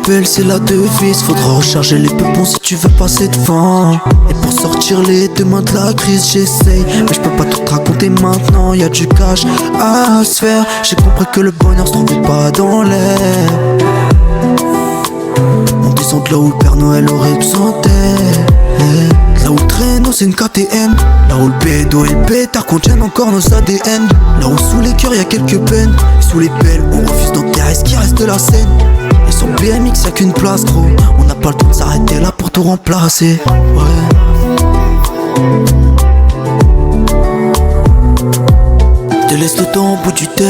rappelle, c'est la devise. Faudra recharger les peupons si tu veux passer devant. Et pour sortir les deux mains de la crise, j'essaye. Mais je peux pas tout te raconter maintenant, y'a du cash à se faire. J'ai compris que le bonheur se trouvait pas dans l'air. En disant de là où le Père Noël aurait besoin d'aide. Là où le traîneau c'est une KTM. Là où le bédo et le pétard contiennent encore nos ADN. Là où sous les cœurs y'a quelques peines. Et sous les pelles on refuse d'enterrer ce qui reste de la scène. Et sur BMX y'a qu'une place gros. On n'a pas le temps de s'arrêter là pour tout remplacer. Ouais. Je te laisse le temps au bout du terre.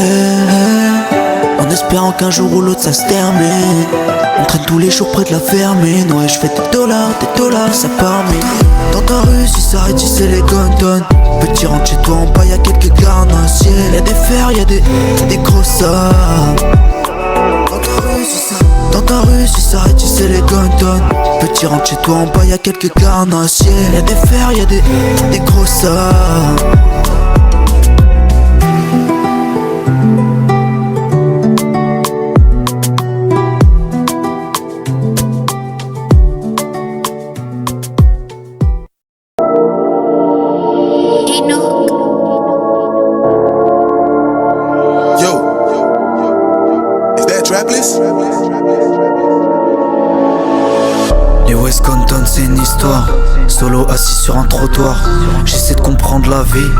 En espérant qu'un jour ou l'autre ça se termine. On traîne tous les jours près de la vermine. Ouais, je fais des dollars, ça part mais dans ta rue, si ça arrête, c'est les Gondon. Petit rentre chez toi en bas, y'a quelques carnassiers. Y'a des fers, y'a des gros sables. Dans ta rue, si ça arrête, c'est les Gondon. Petit rentre chez toi en bas, y'a quelques carnassiers. Y'a des fers, y'a des gros sables. Les West Compton c'est une histoire. Solo assis sur un trottoir. J'essaie de comprendre la vie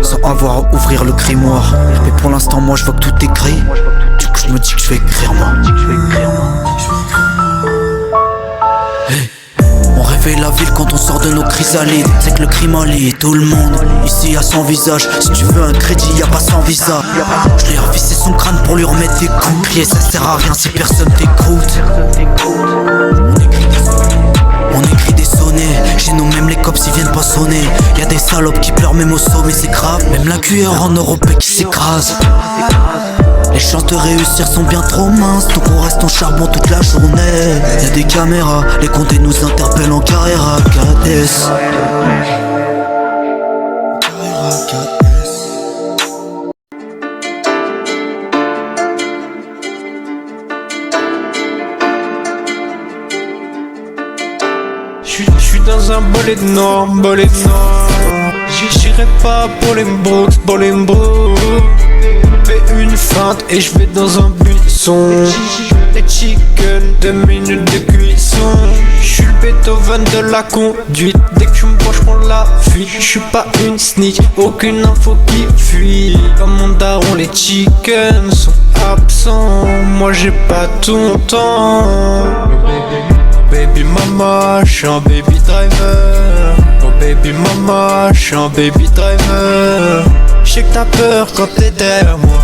sans avoir à ouvrir le grimoire. Mais pour l'instant moi je vois que tout est gris. Du coup je me dis que je vais écrire moi. Hey. On réveille la ville quand on sort de nos chrysalides. C'est que le crime allie tout le monde. Ici y'a son visage. Si tu veux un crédit y'a pas sans visa. Je lui ai revissé son crâne pour lui remettre des coups. Crier ça sert à rien si personne t'écoute. On écrit des sonnets. Chez nous même les cops ils viennent pas sonner. Y'a des salopes qui pleurent même au sommet c'est grave. Même la cuillère en Europe qui s'écrase. Les chances de réussir sont bien trop minces. Donc on reste en charbon toute la journée. Y'a des caméras, les condés nous interpellent en carrière à KS. J'suis dans un bolet de noir. J'irai pas pour les mbros. Fais une feinte et je vais dans un buisson. Les chicken, 2 minutes de cuisson. J'suis le Beethoven de la conduite. Dès que tu me vois j'prends la fuite. J'suis pas une snitch, aucune info qui fuit. Comme mon daron les chickens sont absents. Moi j'ai pas ton temps. Baby mama, j'suis un baby driver. Oh baby mama, j'suis un baby driver. J'sais que t'as peur quand t'es derrière moi.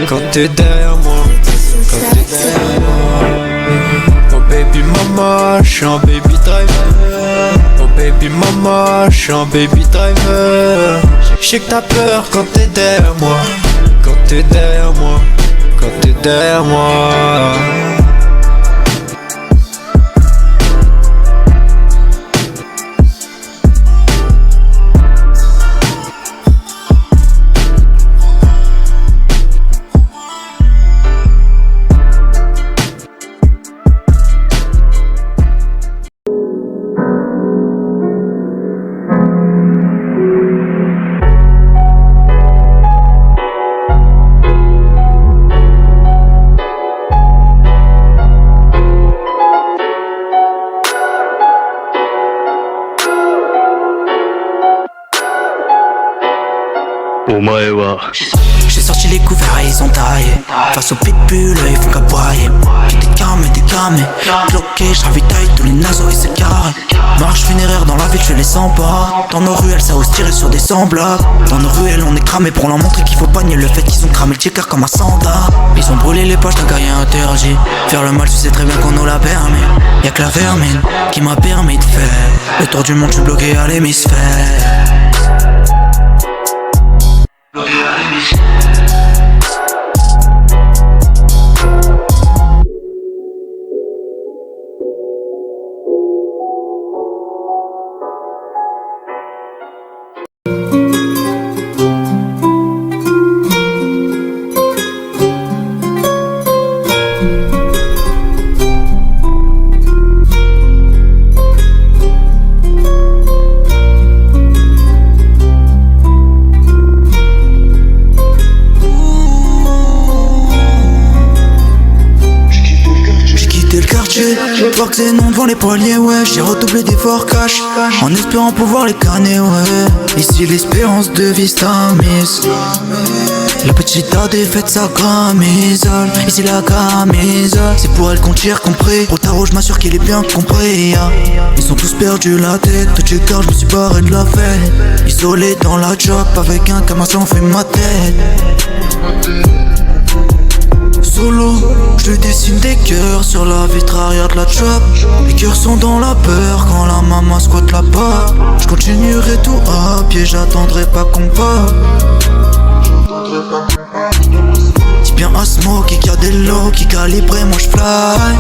Quand t'es derrière moi. Quand t'es derrière moi. Oh baby mama, j'suis un baby driver. Oh baby mama, j'suis un baby driver. J'sais que t'as peur quand t'es derrière moi. Quand t'es derrière moi. Quand t'es derrière moi. J'ai sorti les couverts et ils ont taillé. Face au pitbull, ils font qu'aboyer. J'ai décamé, bloqué, j'ravitaille tous les nasos et c'est carré. Marche funéraire dans la ville, je les sens pas. Dans nos ruelles, ça ose tirer sur des semblables. Dans nos ruelles, on est cramé pour leur montrer qu'il faut pas nier le fait qu'ils ont cramé le checker comme un sanda. Ils ont brûlé les poches d'un gars interdit. Faire le mal, tu sais très bien qu'on nous l'a permis. Y'a que la vermine qui m'a permis de faire le tour du monde, je suis bloqué à l'hémisphère. caché. Voir que c'est non devant les poiliers, ouais. J'ai redoublé d'efforts cash en espérant pouvoir les canner, ouais. Ici l'espérance de vie mise. La petite a défaite sa camisole. Ici la camisole, c'est pour elle qu'on tire, compris. Pour le tarot, je m'assure qu'il est bien compris. Ils sont tous perdus la tête. Tout car je me suis barré de la fête. Isolé dans la job, avec un camas, on fait ma tête. Solo, je dessine des cœurs sur la vitre arrière de la job. Les cœurs sont dans la peur quand la maman squatte la porte. Je continuerai tout à pied, j'attendrai pas qu'on parte. Dis bien à Smoky qu'il y a des lots qui calibrent, moi j'fly.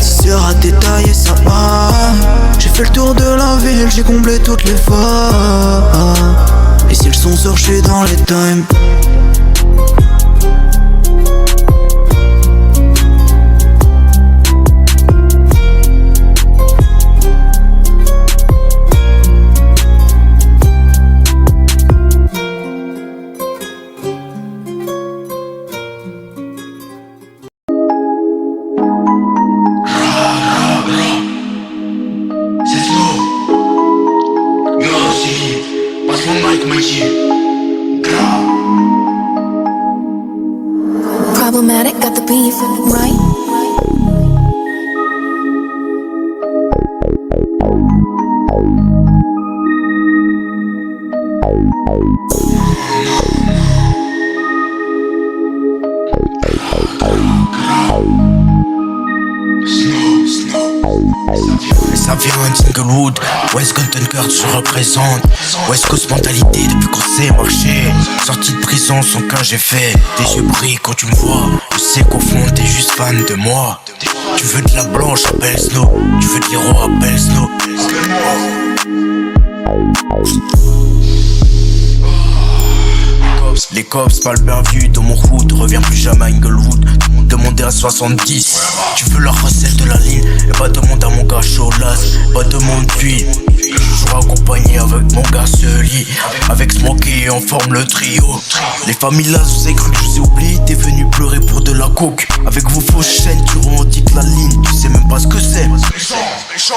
Si c'est à détailler ça va. J'ai fait le tour de la ville, j'ai comblé toutes les fois. Et si le son sort, j'suis dans les times. Problematic, got the beef, right? Ça vient d'Inglewood, West Gunton Kurt se représente. West Coast mentalité depuis qu'on sait marcher. Sorti de prison, son cas j'ai fait. Tes yeux brillent quand tu me vois. Je sais qu'au fond t'es juste fan de moi. Tu veux de la blanche, appelle Snow. Tu veux de l'héros, appelle Snow. Les cops parlent bien vu dans mon hood. Reviens plus jamais à Inglewood. Demander à 70. Tu veux la recette de la ligne. Et pas demande à mon gars Cholas. Pas demande d'huile. Je joue accompagné avec mon gars Sully. Avec Smokey on forme le trio. Les familles là, vous avez cru que je vous ai oublié. T'es venu pleurer pour de la coke. Avec vos fausses chaînes, tu revendiques la ligne. Tu sais même pas ce que c'est. J'suis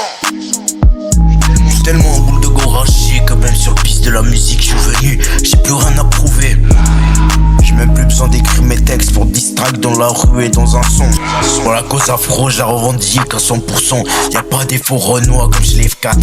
tellement en boule de gorachier que même sur le piste de la musique j'suis venu. J'ai plus rien à prouver. J'ai même plus besoin d'écrire mes textes pour distraire dans la rue et dans un son. Pour la cause afro, je la revendique à 100%. Y'a pas des faux renois comme je lève 4.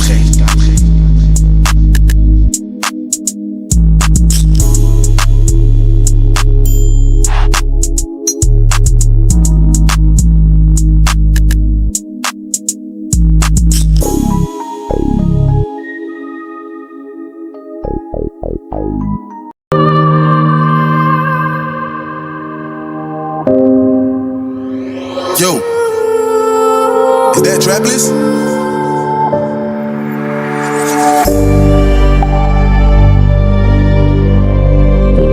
Yo, is that Trapless?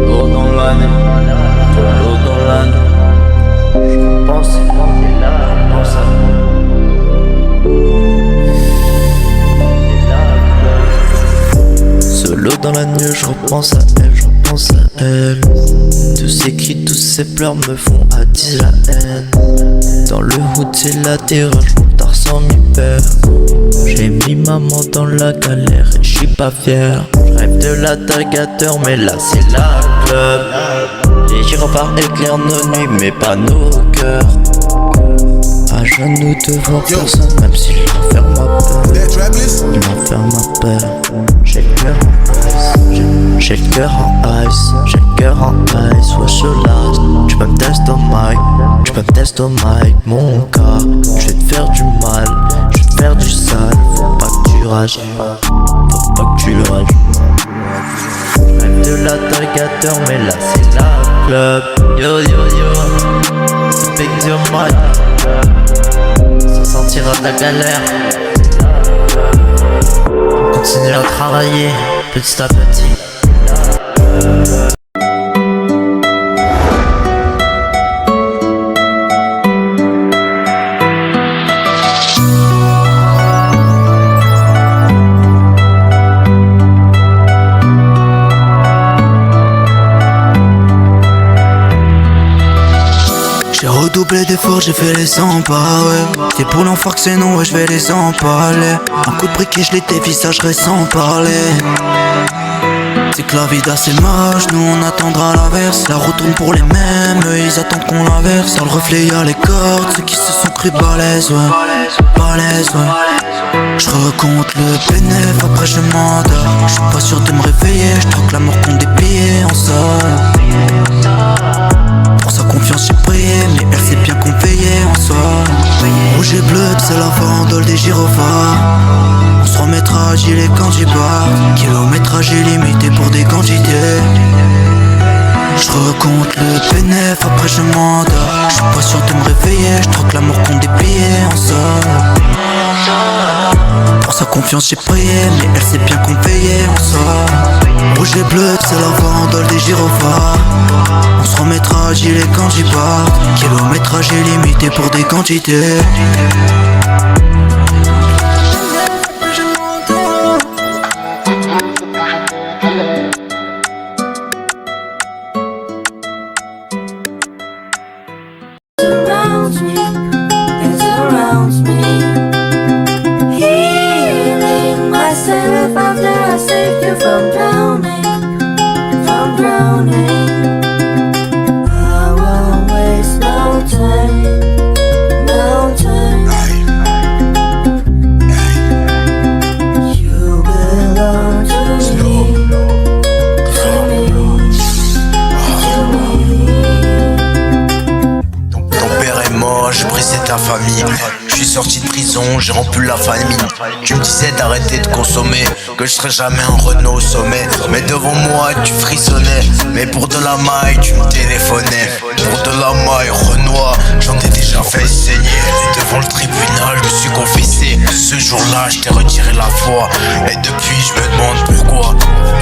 L'eau dans l'âne, l'eau dans l'âne. Je pense là, je pense à solo dans la nuit, je repense à elle, je repense à elle. Tous ces cris, tous ces pleurs me font attirer la haine. Dans le hood c'est la terreur, j'monte sans m'y perdre. J'ai mis maman dans la galère et j'suis pas fier. J'rêve de l'agragateur mais là c'est la club. Les gyrophares éclairent nos nuits mais pas nos cœurs. À genoux devant personne même s'il m'enferme ma peur. Il m'enferme ma peur. J'ai le cœur en ice. J'ai le cœur en ice. J'ai le cœur en ice. Wesh last. Tu peux me tester au mic. Tu peux me tester au mic. Mon gars, je vais te faire du mal. Je vais te faire du sale. Faut pas que tu rages. Faut pas que tu rages. J'rêve de l'agragateur mais là c'est la club. Yo yo yo. C'est big your mic. Ça sortira de la galère. Continuer à travailler petit à petit. doublé d'efforts, j'ai fait les 100 pas, ouais. C'est pour l'enfant que c'est non, ouais, je vais les empaler. Un coup de briquet, je les dévisagerai sans parler. C'est que la vie c'est moche, nous on attendra l'inverse. La route tourne pour les mêmes, eux ils attendent qu'on l'inverse. Dans le reflet y'a les cordes, ceux qui se sont crus balèzes, ouais. Balèzes, ouais. Je recompte le bénéf, après je m'endors. Je suis pas sûr de me réveiller, je troque l'amour contre des billets, on sort. Pour sa confiance j'ai prié, mais elle sait bien qu'on payait en soi. Rouge et bleu, c'est la farandole des gyrophares. On se remettra à gilet quand j'y pars. Kilométrage illimité pour des quantités. Je recompte le bénéf, après je m'endors. Je suis pas sûr de me réveiller, je troque l'amour contre des billets, on sort. Pour sa confiance j'ai prié, mais elle sait bien qu'on payait, on sort. Rouge et bleu, c'est la farandole des gyrophares. On se remettra à gilet quand j'y pars. Kilométrage illimité pour des quantités. Surrounds me, it surrounds me. Healing myself after I saved you from drowning, from drowning. I won't waste no time, no time. You belong to me, to me, to me. Ton père est mort, j'ai brisé ta famille. Je suis sorti de prison, j'ai rompu la famille. Tu me disais d'arrêter de consommer, que je serais jamais un Renault au sommet. Mais devant moi tu frissonnais, mais pour de la maille tu me téléphonais. Pour de la maille Renoir, j'en ai déjà fait saigner. Et devant le tribunal je me suis confessé. Ce jour-là je t'ai retiré la foi. Et depuis je me demande pourquoi.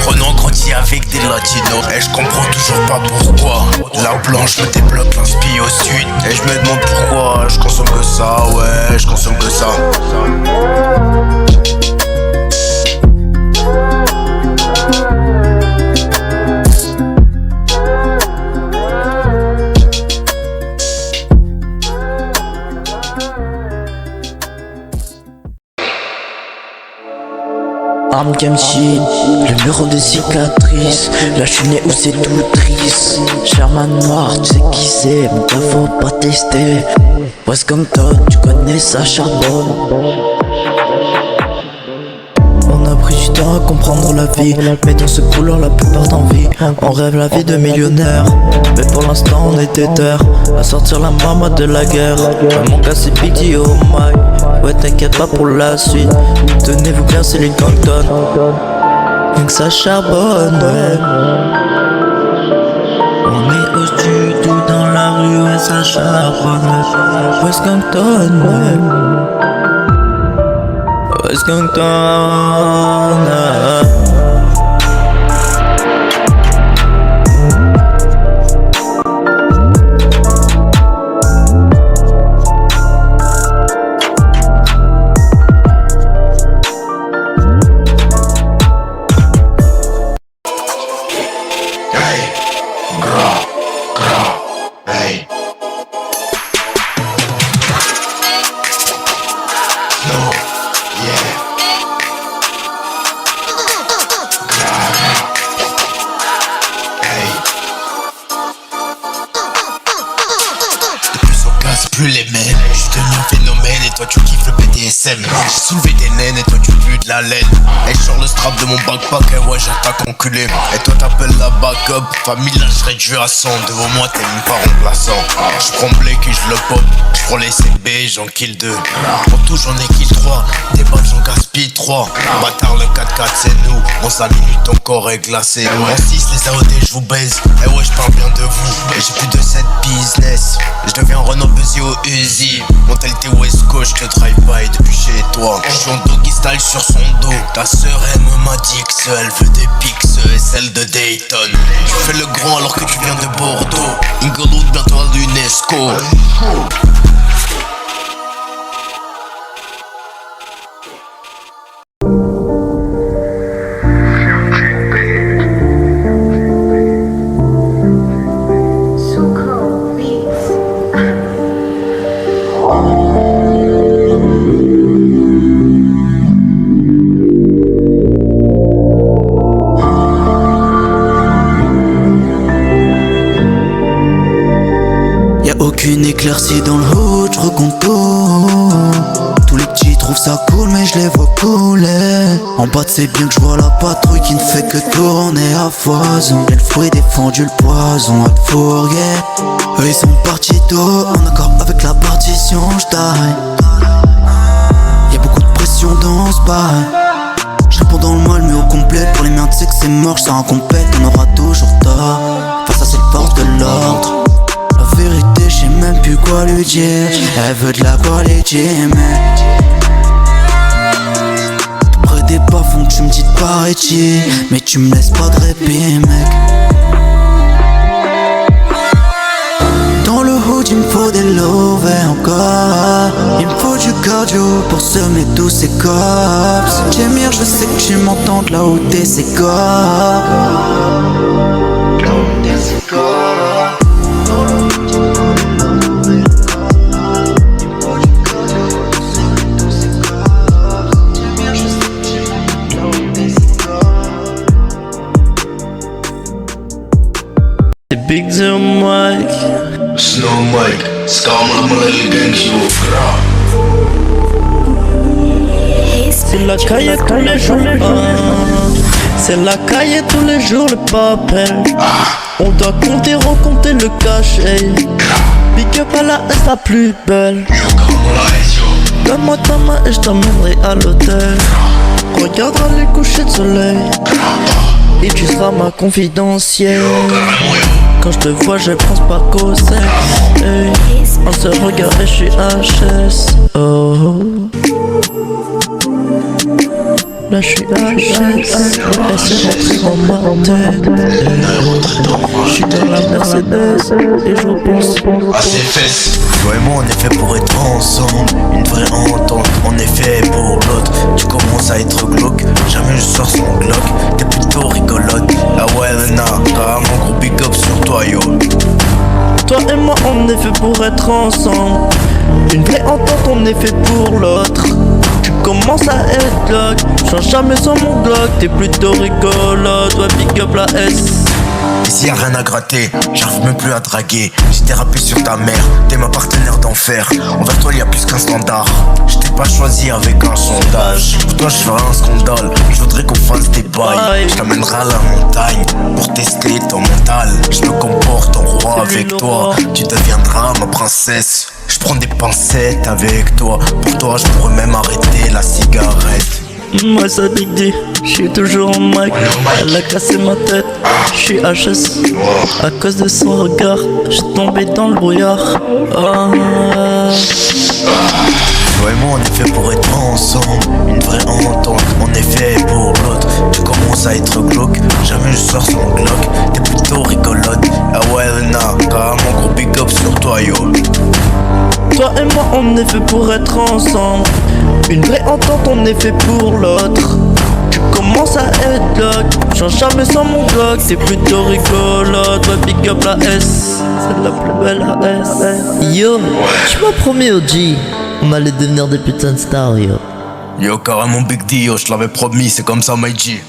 Renan grandit avec des latinos, et je comprends toujours pas pourquoi. La blanche me débloque l'inspi au sud, et je me demande pourquoi. Je consomme que ça, ouais, je consomme que ça. Arme game shit, le mur des cicatrices. Là j'suis né où c'est tout triste. Sherman noir, tu sais qui c'est, mais toi faut pas tester. West Compton, tu connais ça charbonne. On a pris du temps à comprendre la vie, mais dans ce couloir la plupart d'envie. On rêve la vie de millionnaire, mais pour l'instant on est déter à sortir la maman de la guerre. Mon gars c'est Big D, oh my. Ouais t'inquiète pas pour la suite. Tenez-vous bien c'est Lincoln. Rien que ça charbonne, ouais. On est au sud ou dans la rue et ça charbonne. West Compton, ouais. West Compton, Plus les mêmes, je suis devenu un phénomène et toi tu kiffes le BDSM. J'ai soulevé des naines et toi tu pues de la laine. Et je sors le strap de mon backpack et ouais j'attaque enculé. Et toi t'appelles la backup, famille là je réduis à 100. Devant moi t'es même pas remplaçant. Je prends Blake et je le pop, je prends les CB, j'en kill 2. Pour tout j'en ai kill 3, des balles j'en gaspille 3. Bâtard le 4-4 c'est nous, en 5 minutes ton corps est glacé. En 6 les AOD je vous baise, et ouais je parle bien de vous. Et j'ai plus de 7 business, je deviens Renault Busy au Uzi. Mentalité West Coast, je te drive by depuis chez toi. Je suis en doggy style sur son dos. Ta sœur elle m'a dit que elle veut des pics et celle de Dayton. Tu fais le grand alors que tu viens de Bordeaux. Inglewood bientôt à l'UNESCO. Bercy dans le hood, je recompte tout. Tous les petits trouvent ça cool mais je les vois couler. En bas c'est bien que je vois la patrouille qui ne fait que tourner à foison. Et le fruit défendu, le poison à te fourguer. Eux ils sont partis tôt, en accord avec la partition, j'taille. Y'a beaucoup de pression dans ce bail. J'réponds dans le mal mais au complet. Pour les merdes c'est que c'est mort, j'sors en compète. On aura toujours tort, face à cette force de l'ordre. La vérité j'sais même plus quoi lui dire. Elle veut de la qualité mais près des bas-fonds tu me dis de paraît-il. Mais tu me laisses pas de répit mec. Dans le hood il me faut des lovés encore. Il me faut du cardio pour semer tous ces cops. J'aimire, je sais que tu m'entends de là où t'es ces corps. C'est Big Zero Mike. Snow Mike, Scammer Malay Gang, you fra. C'est la caille tous les jours. C'est la caille tous les jours le papel. On doit compter, recompter le cachet. Big up à la S la plus belle. Donne-moi ta main et je t'emmènerai à l'hôtel. Regardera les couchers de soleil. Et tu seras ma confidentielle. Quand je te vois je pense pas qu'au sexe. Hey, on se regarde et je suis HS. Oh. Là je suis HS. Elle s'est rentrée dans ma tête. Je suis dans la Mercedes et je repense À ses fesses. Toi et moi on est fait pour être ensemble. Une vraie entente, on est fait pour l'autre. Tu commences à être glauque, jamais je sors son Glock. T'es plutôt rigolote. Ah ouais Lena, carrément gros big up sur toi yo. Toi et moi on est fait pour être ensemble. Une vraie entente, on est fait pour l'autre. Tu commences à être glauque, change jamais sans mon Glock. T'es plutôt rigolote, ouais big up la S. Ici y'a rien à gratter, j'arrive même plus à draguer. J'ai dérapé sur ta mère, t'es ma partenaire d'enfer. Envers toi y'a plus qu'un standard. Je t'ai pas choisi avec un sondage. Pour toi je ferai un scandale, je voudrais qu'on fasse des bails. Je t'amènerai à la montagne pour tester ton mental. Je me comporte en roi avec toi, tu deviendras ma princesse. Je prends des pincettes avec toi, pour toi je pourrais même arrêter la cigarette. Moi ça Big D, j'suis toujours en mic. Elle a cassé ma tête, j'suis HS. À cause de son regard, j'suis tombé dans le brouillard. Toi et moi on est fait pour être ensemble. Une vraie entente, on est fait pour l'autre. Tu commences à être glauque, jamais je sors son Glock. T'es plutôt rigolote. Ah ouais Lena, carrément gros big up sur toi yo. Toi et moi on est fait pour être ensemble. Une vraie entente, on est fait pour l'autre. Tu commences à être glauque, change jamais sans mon Glock. T'es plutôt rigolote, ouais big up la S. C'est la plus belle la S. Yo, tu m'as promis OG, on allait devenir des putains de stars yo. Yo carrément Big D yo, je l'avais promis, c'est comme ça my G.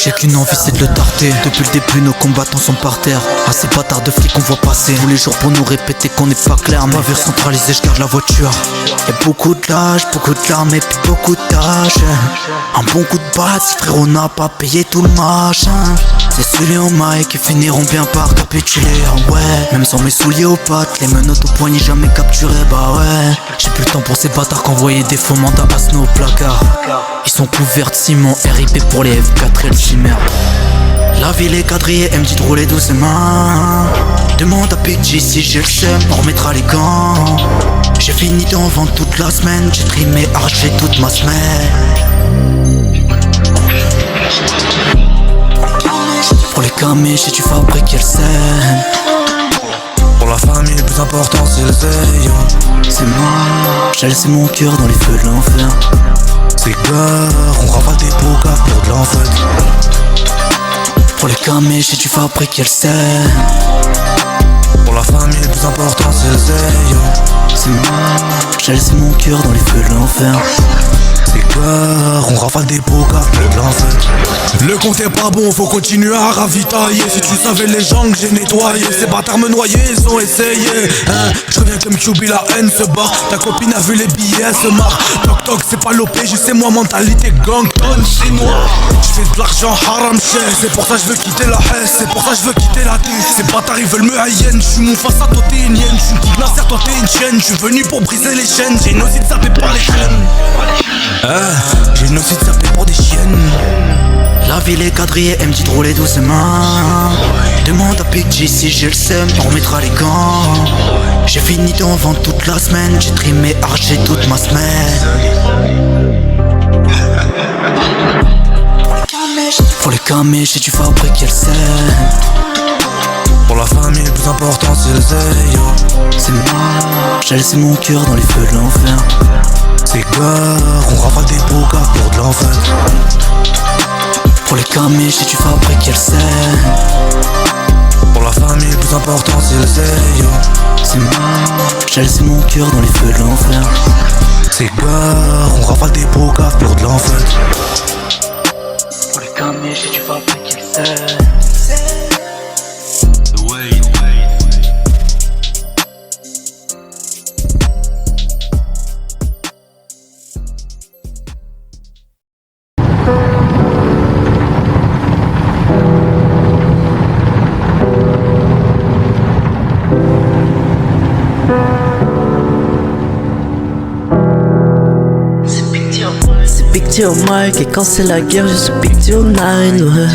J'ai qu'une envie c'est de le tarter. Depuis le début nos combattants sont par terre. À ces bâtards de flics qu'on voit passer tous les jours pour nous répéter qu'on n'est pas clair. Navire centralisé, je garde la voiture. Y'a beaucoup de lâches, beaucoup de larmes et puis beaucoup de tâches. Un bon coup de batte si frérot n'a pas payé tout le machin. C'est celui au mic qui finiront bien par capituler. Ah ouais, même sans mes souliers aux pattes, les menottes au poignet jamais capturées. Bah ouais, j'ai plus le temps pour ces bâtards qu'envoyer des faux mandats à Snow au placard. Ils sont couverts de ciment, RIP pour les F4 et le chimère. La ville est quadrillée, elle me dit de rouler doucement. Demande à PG si j'ai le seum, on remettra les gants. J'ai fini d'en vendre toute la semaine, j'ai trimé, arraché toute ma semaine. Pour les camés, j'ai dû fabriquer le sel. Pour la famille, le plus important c'est le zèle. C'est moi, j'ai laissé mon cœur dans les feux de l'enfer. C'est clair, on rafale des bougas pour de l'enfer. Pour les camés, j'ai dû fabriquer le sel. Pour la famille, le plus important c'est le zèle. C'est mort, j'ai laissé mon cœur dans les feux de l'enfer. C'est clair, on rafale des brocards pour de l'enfer. Le compte est pas bon, faut continuer à ravitailler. Si tu savais les gens que j'ai nettoyés, ces bâtards me noyaient, ils ont essayé. Hein, je reviens comme QB, la haine se bat. Ta copine a vu les billets, elle se marre. Toc toc, c'est pas l'OPJ, c'est moi, mentalité gangton chinois. Je fais de l'argent haram cher, c'est pour ça je veux quitter la haine, c'est pour ça je veux quitter la tête. Ces bâtards ils veulent me haïen, j'suis mon face à toi t'es une hyène. J'suis une petite Nasser, toi t'es une chienne. J'suis venu pour briser les chaînes, j'ai une osée de saper par les chaînes. J'ai une osée de saper pour des chiennes. La ville est quadrillée, elle me dit de rouler doucement. Demande à PG si j'ai le seum, on remettra les gants. J'ai fini d'en vendre toute la semaine, j'ai trimé arché toute ma semaine. Pour les camés, j'ai dû fabriquer le sel. Pour la famille, le plus important c'est le zèle. C'est mort, j'ai laissé mon cœur dans les feux de l'enfer. C'est clair, on rafale des brocards pour de l'enfer. Pour les camés, j'ai dû fabriquer le sel. Pour la famille, le plus important c'est le zèle. C'est mort, j'ai laissé mon cœur dans les feux de l'enfer. C'est clair, on rafale des brocards pour de l'enfer. Pour les camés, j'ai dû fabriquer le sel. Au mic et quand c'est la guerre je suis big deal 9 ouais.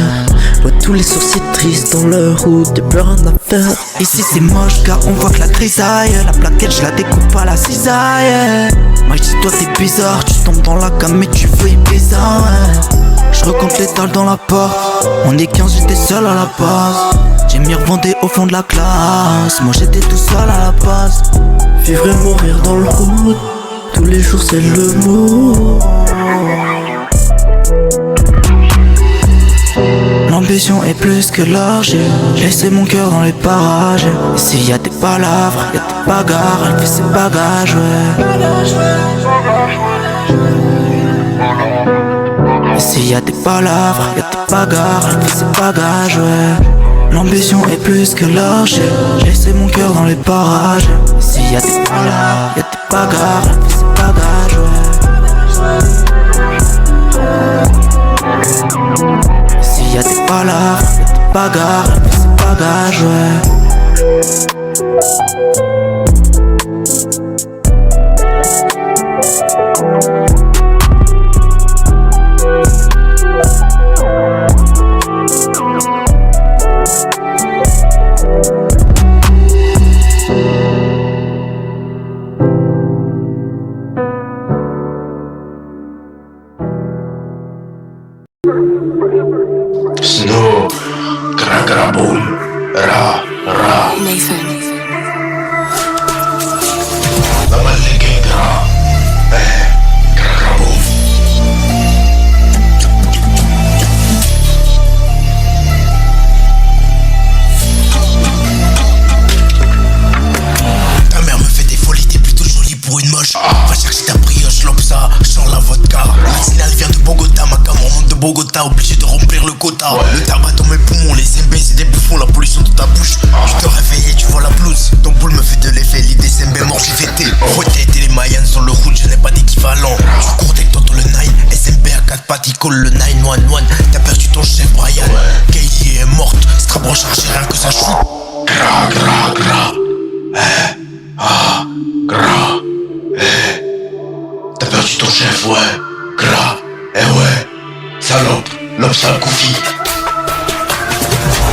Vois tous les sourcils tristes dans leur route, y'a plus rien à faire. Ici c'est moche car on voit que la grisaille. La plaquette je la découpe à la cisaille. Moi je dis toi t'es bizarre, tu tombes dans la gamme et tu veux y bizarre ouais. Je recompte les dalles dans la porte. On est 15, j'étais seul à la base. J'ai m'y revendé au fond de la classe. Moi j'étais tout seul à la base. Vivre et mourir dans le route, tous les jours c'est le mot. L'ambition est plus que large. J'ai laissé mon cœur dans les parages. Ici y'a des palavres, y'a des bagarres. Elle fait ses bagages, ouais. Ici y'a des palavres, y'a des bagarres. Elle fait ses bagages, ouais. L'ambition est plus que large. J'ai laissé mon cœur dans les parages. Ici y'a des palavres, y'a des bagarres. Elle fait ses bagages, ouais. Ici y'a des palavres, y'a des bagarres, elle fait ses bagages, ouais. Snow, gra gra boom, ra ra. Nathan. La balle che gra, gra gra boom. Ta mère me fait des folies, t'es plutôt jolie pour une moche. Va chercher ta brioche, lopsa, sans la vodka. La signal vient de Bogota, ma cam remonte de Bogota, obligé de remplir le quota. Le tabac dans mes poumons, les MB c'est des bouffons, la pollution dans ta bouche. Tu te réveilles et tu vois la blouse, ton boule me fait de l'effet, l'idée c'est MB mort, j'ai fêté. Fouetté et les Mayans sur le route, je n'ai pas d'équivalent. Tu cours dès que t'entends le 9, SMB à 4 pattes, il colle le 911. T'as perdu ton chef Brian, Kaylee est morte, strap rechargé, rien que ça shoot. Gra gra gra, gra, t'as perdu ton chef, ouais, gra, ouais, salope, l'homme sale Koufi.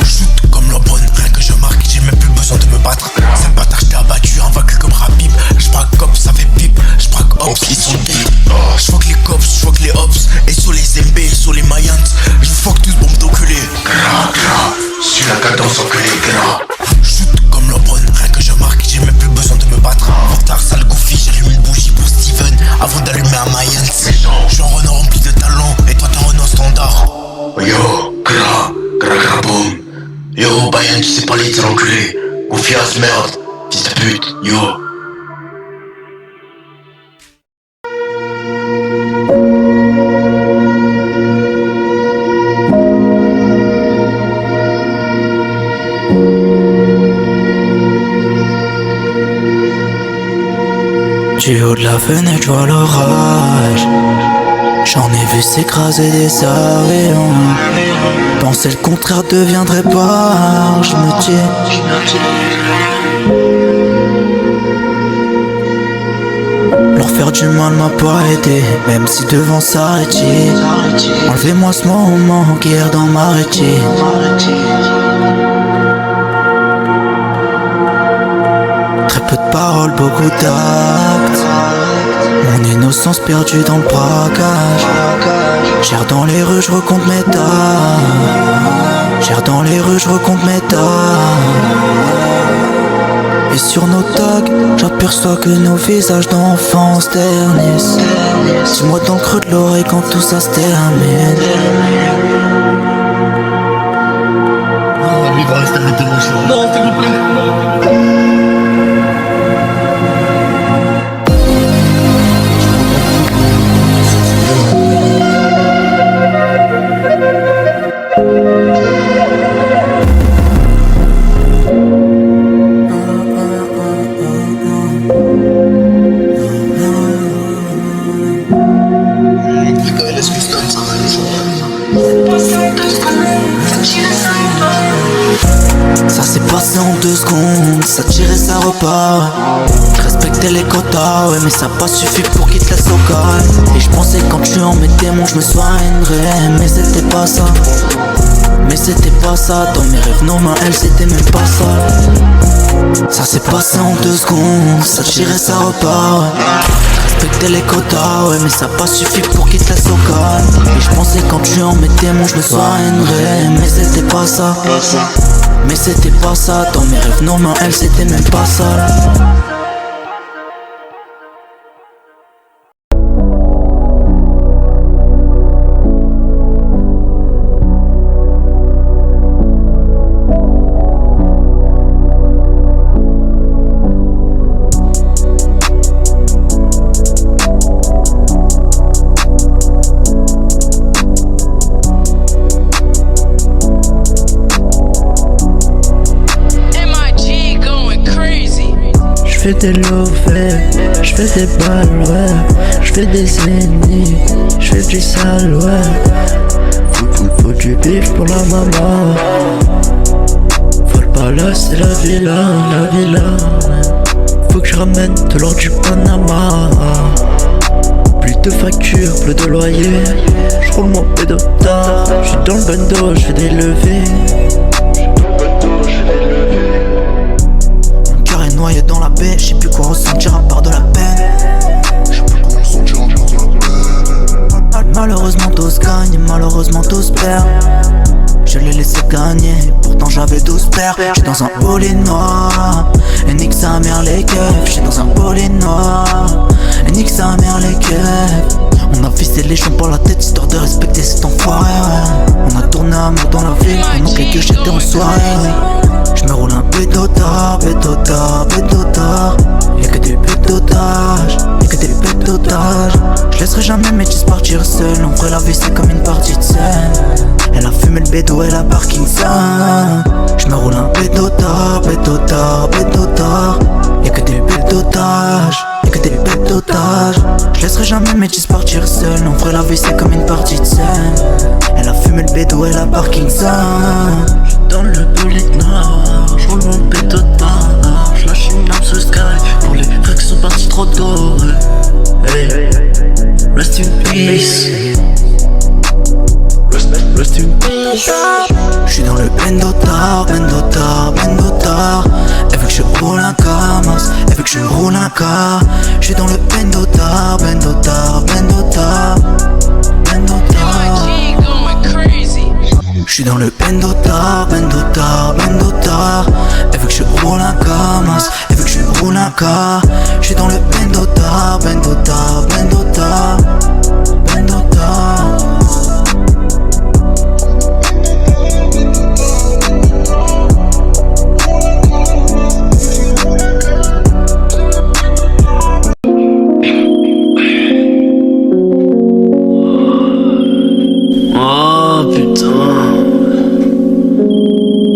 Shoot comme la bonne, rien que je marque, j'ai même plus besoin de me battre. C'est bâtard, j't'ai abattu, invaincu comme Rabib. J'braque cop, ça fait bip, j'braque ops, ils sont deep. J'fuck les cops, j'fuck les ops, et sur les MB, et sur les Mayans, j'fuck tous bombe d'enculé. Gra gra, suis la cadence enculé, gra. Shoot comme la bonne, rien que je marque, j'ai même plus besoin de me battre. Bâtard, sale Goofy, j'allume une bougie pour Steven avant d'allumer un Mayans. J'suis un renard rempli de talent, et toi t'es un renard standard. Yo, gra, gra gra boom. Yo, Bayern, tu sais pas lire, t'es l'enculé. Goofy ass merde, fils de pute, yo. Du haut de la fenêtre, je vois l'orage. J'en ai vu s'écraser des avions. Penser le contraire deviendrait pas. Je me dis. Leur faire du mal m'a pas aidé, même si devant s'arrêter. Enlevez-moi ce moment qui erre dans ma rétine. Très peu de paroles, beaucoup d'actes. Mon innocence perdue dans le braquage. J'erre dans les rues, je recompte mes tas. J'erre dans les rues, je recompte mes tas. Et sur nos tags, j'aperçois que nos visages d'enfants se ternissent. Dis-moi dans le creux de l'oreille quand tout ça se termine. Il va rester arrêté mon choix. Non, s'il vous plaît. Ça s'est passé en 2 secondes, ça tirait, ça repart. Je respectais les quotas, ouais, mais ça a pas suffi pour qu'ils te laissent au calme. Et je pensais quand tu en mettais mon, je me soignerais. Mais c'était pas ça, mais c'était pas ça. Dans mes rêves, nos mains, elles, c'était même pas ça. Ça s'est passé en 2 secondes, ça tirait, ça repart, ouais. Respectais les quotas, ouais, mais ça a pas suffi pour qu'ils te laissent au calme. Et je pensais quand tu en mettais mon, je me soignerais. Mais c'était pas ça, mais c'était pas ça. Dans mes rêves, nos mains, elles, c'était même pas ça. J'fais des lovés, j'fais des balles, ouais. J'fais des ennemis, j'fais du sale, ouais. Faut du bif pour la maman. Faut le palace et la villa, Faut que je ramène de l'or du Panama. Plus de factures, plus de loyer. J'roule mon pédota, j'suis dans le bando, j'fais des levées. Noyé dans la baie, je sais plus quoi ressentir à part de la peine. Malheureusement tous gagnent, malheureusement tous perdent. Je l'ai laissé gagner, pourtant j'avais 12 paires. J'suis dans un bolide noir, et nique sa mère les keufs. J'suis dans un bolide noir, et nique sa mère les keufs. On a vissé les jambes par la tête histoire de respecter cet enfoiré, ouais. On a tourné à mort dans la ville, pendant que j'étais en soirée, ouais. J'me roule un pétotard, y'a que des pétotages, J'laisserai jamais mes cheese partir seul. En vrai la vie c'est comme une partie de scène. Elle a fumé le bédo, elle a Parkinson. J'me roule un pétotard, y'a que des pétotages, J'laisserai jamais mes cheese partir seul. En vrai la vie c'est comme une partie de scène. Elle a fumé le bédo, elle a Parkinson. Dans le bolide noir, j'roule mon pétotard. J'lâche une arme sous sky pour les frères qui sont partis trop tôt. Hey, rest in peace. Rest in peace. J'suis dans le bendotard. Elle veut que je roule un camas, elle veut que je roule un car. J'suis dans le bendotard. J'suis dans le bendotard. Elle veut que je roule un camas, elle veut que je roule un car. J'suis dans le bendotard. Oh putain.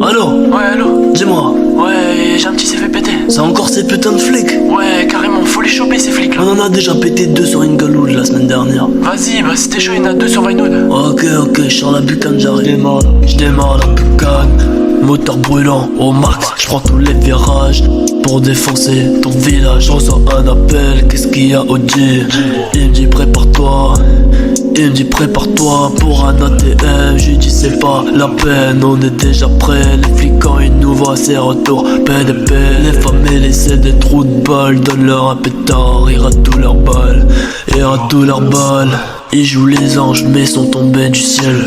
Allô? Ouais, allô? Dis-moi. Ouais, j'ai un petit CV pété. C'est encore ces putains de flics. Ouais, carrément, faut les choper ces flics là. On en a déjà pété 2 sur Inglewood la semaine dernière. Vas-y, bah c'était chaud, il y en a 2 sur Vinewood. Ok, je sors la bucane, j'arrive. Je démarre la bucane. Moteur brûlant au max, je prends tous les virages pour défoncer ton village. Je reçois un appel, qu'est-ce qu'il y a au G? Il me dit prépare-toi. Il me dit prépare-toi pour un ATM. Je lui dis c'est pas la peine, on est déjà prêt. Les flics quand ils nous voient c'est retour PDP. Les femmes et laissent des trous de balles. Donne-leur un pétard, ils ratent tous leurs balles. Ils ratent tous leurs balles. Ils jouent les anges mais sont tombés du ciel.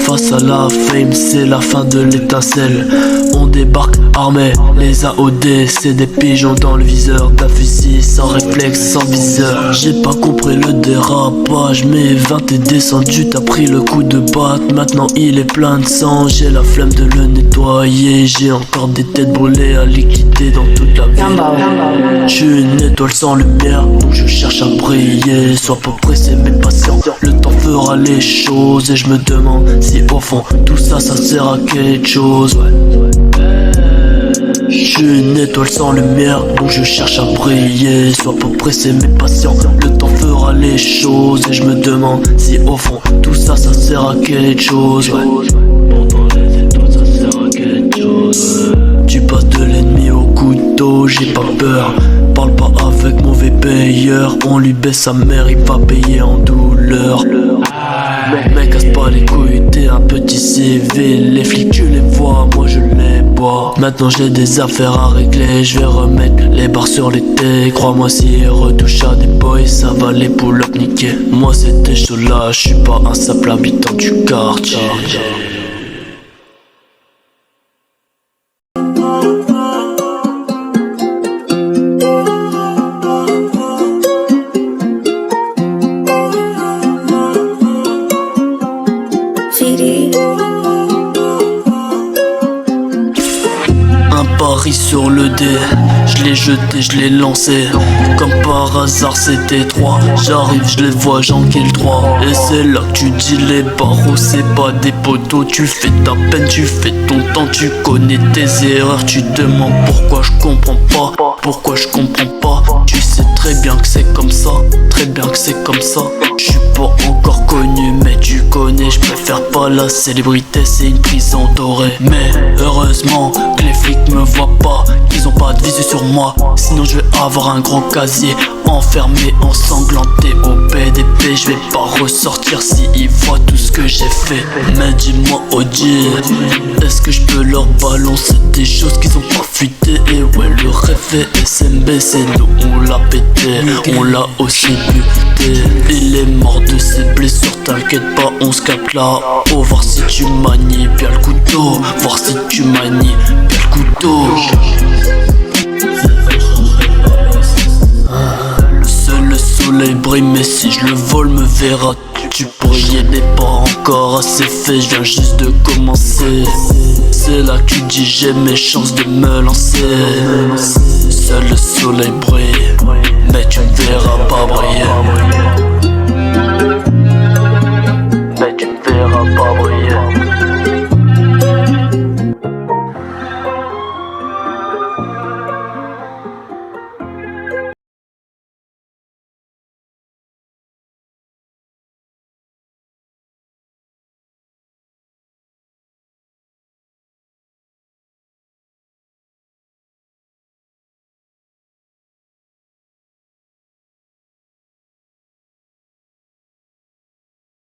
Face à la fame c'est la fin de l'étincelle. On débarque armés, les AOD c'est des pigeons dans le viseur. D'un fusil sans réflexe, sans viseur. J'ai pas compris le dérapage, mais 20 est descendu, t'as pris le coup de batte. Maintenant il est plein de sang, j'ai la flemme de le nettoyer. J'ai encore des têtes brûlées à liquider dans toute la ville. Je suis une étoile sans lumière, donc je cherche à briller. Sois pas pressé mais patient, le temps fera les choses. Et je me demande si au fond tout ça, ça sert à quelque chose. Je suis une étoile sans lumière, donc je cherche à briller. Sois pas pressé mais patient, le temps fera les choses. Et je me demande si au fond tout ça, ça sert à quelque chose. Pourtant les étoiles ça sert à quelque chose. Tu passes de l'ennemi au couteau, j'ai pas peur. Parle pas avec mauvais payeur. On lui baisse sa mère, il va payer en douleur. Mec, casse pas les couilles, t'es un petit CV. Les flics tu les vois, moi je les bois. Maintenant j'ai des affaires à régler, je vais remettre les barres sur les T. Crois-moi s'ils retouchent à des boys, ça va les pull-up niquer. Moi c'était chaud là, je suis pas un simple habitant du quartier. Sur le dé, je l'ai jeté, je l'ai lancé. Comme par hasard c'était 3. J'arrive, je les vois, j'en kill 3. Et c'est là que tu dis les barreaux, c'est pas des poteaux. Tu fais ta peine, tu fais ton temps, tu connais tes erreurs. Tu te demandes pourquoi je comprends pas. Pourquoi je comprends pas. Tu sais très bien que c'est comme ça. Très bien que c'est comme ça. Je suis pas encore connu mais tu connais. Je préfère pas la célébrité, c'est une prison dorée. Mais heureusement que les flics me voient pas, qu'ils ont pas de visu sur moi. Sinon je vais avoir un gros casier, enfermé, ensanglanté au PDP. Je vais pas ressortir si ils voient tout ce que j'ai fait. Mais dis-moi OG, est-ce que je peux leur balancer des choses qu'ils ont pas fuité? Et ouais, le rêve est SMB, c'est nous on l'a pété, on l'a aussi buté. Il est mort de ses blessures, t'inquiète pas, on se capte là. Oh, voir si tu manies bien le couteau, voir si tu manies bien le couteau. Le soleil brille, mais si je le vole me verras. Tu brillais mais pas encore assez fait, je viens juste de commencer. C'est là que tu dis j'ai mes chances de me lancer. Seul le soleil brille, mais tu ne verras pas briller.